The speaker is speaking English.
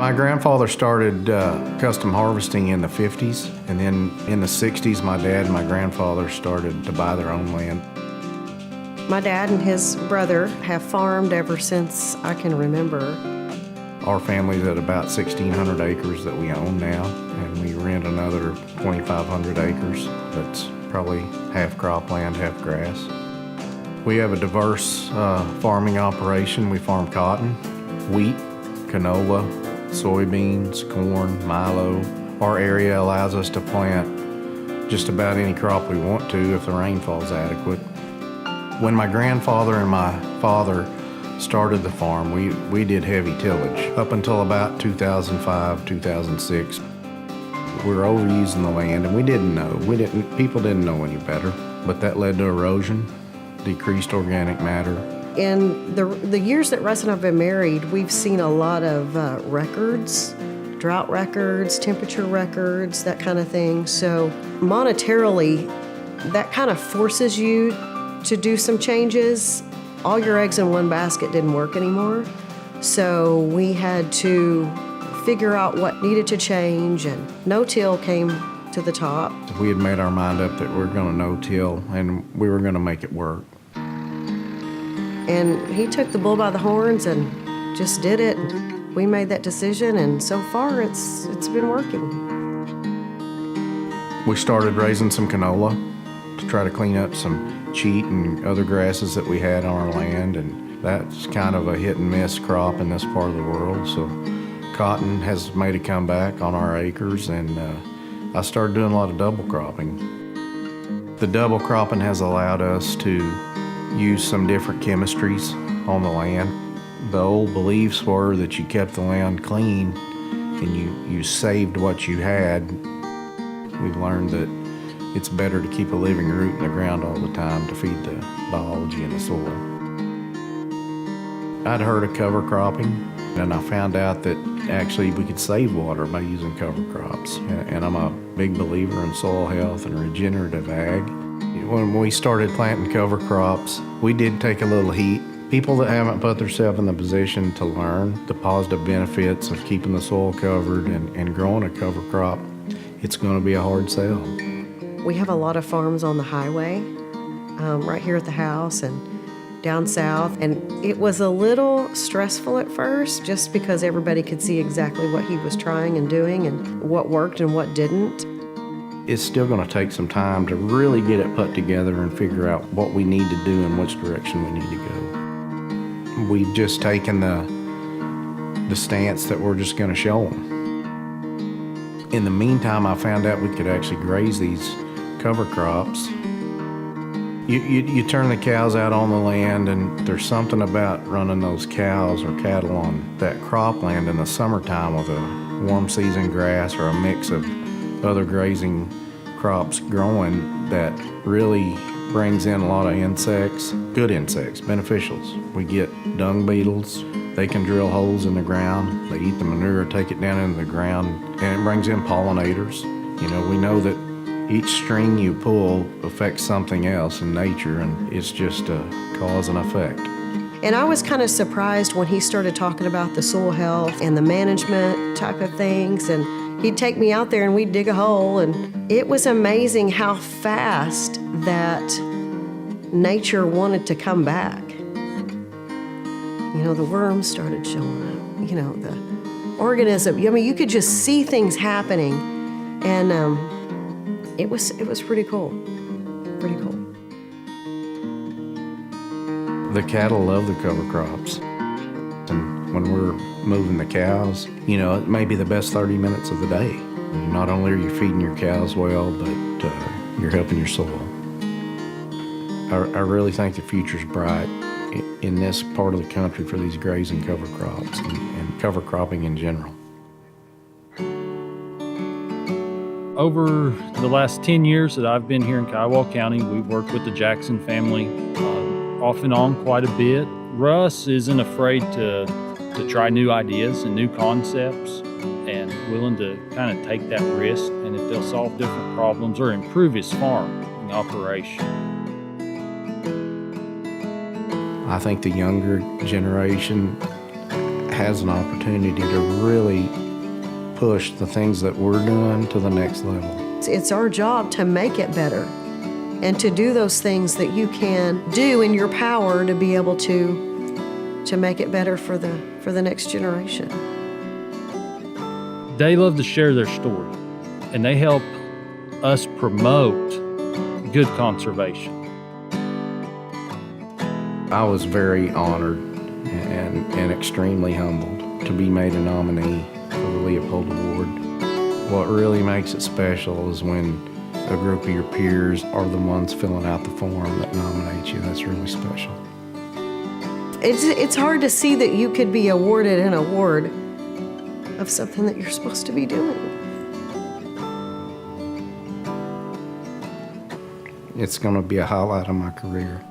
My grandfather started custom harvesting in the 50s, and then in the 60s, my dad and my grandfather started to buy their own land. My dad and his brother have farmed ever since I can remember. Our family's at about 1,600 acres that we own now, and we rent another 2,500 acres. That's probably half cropland, half grass. We have a diverse farming operation. We farm cotton, wheat, canola, soybeans, corn, milo. Our area allows us to plant just about any crop we want to if the rainfall's adequate. When my grandfather and my father started the farm, we did heavy tillage up until about 2005, 2006. We were overusing the land, and we didn't know. People didn't know any better, but that led to erosion, decreased organic matter. In the years that Russ and I have been married, we've seen a lot of records, drought records, temperature records, that kind of thing. So monetarily, that kind of forces you to do some changes. All your eggs in one basket didn't work anymore. So we had to figure out what needed to change, and no-till came to the top. We had made our mind up that we were going to no-till, and we were going to make it work. And he took the bull by the horns and just did it. We made that decision, and so far it's been working. We started raising some canola to try to clean up some cheat and other grasses that we had on our land, and that's kind of a hit and miss crop in this part of the world. So cotton has made a comeback on our acres, and I started doing a lot of double cropping. The double cropping has allowed us to use some different chemistries on the land. The old beliefs were that you kept the land clean and you saved what you had. We've learned that it's better to keep a living root in the ground all the time to feed the biology in the soil. I'd heard of cover cropping, and I found out that actually we could save water by using cover crops. And I'm a big believer in soil health and regenerative ag. When we started planting cover crops, we did take a little heat. People that haven't put themselves in the position to learn the positive benefits of keeping the soil covered and growing a cover crop, it's going to be a hard sell. We have a lot of farms on the highway, right here at the house and down south, and it was a little stressful at first just because everybody could see exactly what he was trying and doing and what worked and what didn't. It's still going to take some time to really get it put together and figure out what we need to do and which direction we need to go. We've just taken the stance that we're just going to show them. In the meantime, I found out we could actually graze these cover crops. You turn the cows out on the land, and there's something about running those cows or cattle on that cropland in the summertime with a warm season grass or a mix of other grazing crops growing that really brings in a lot of insects, good insects, beneficials. We get dung beetles. They can drill holes in the ground. They eat the manure, take it down into the ground, and it brings in pollinators. You know, we know that each string you pull affects something else in nature, and it's just a cause and effect. And I was kind of surprised when he started talking about the soil health and the management type of things, and he'd take me out there and we'd dig a hole, and it was amazing how fast that nature wanted to come back. You know, the worms started showing up, you know, the organism. I mean, you could just see things happening, and it was pretty cool, pretty cool. The cattle love the cover crops. And when we're moving the cows, you know, it may be the best 30 minutes of the day. Not only are you feeding your cows well, but you're helping your soil. I really think the future's bright in this part of the country for these grazing cover crops and cover cropping in general. Over the last 10 years that I've been here in Kiowa County, we've worked with the Jackson family off and on quite a bit. Russ isn't afraid to try new ideas and new concepts and willing to kind of take that risk, and if they'll solve different problems or improve his farming operation. I think the younger generation has an opportunity to really push the things that we're doing to the next level. It's our job to make it better and to do those things that you can do in your power to be able to make it better for the next generation. They love to share their story, and they help us promote good conservation. I was very honored and extremely humbled to be made a nominee for the Leopold Award. What really makes it special is when a group of your peers are the ones filling out the form that nominate you. That's really special. It's hard to see that you could be awarded an award of something that you're supposed to be doing. It's going to be a highlight of my career.